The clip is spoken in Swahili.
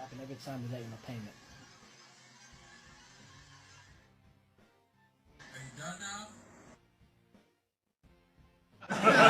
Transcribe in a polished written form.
happen every time you late in a payment. Are you done now?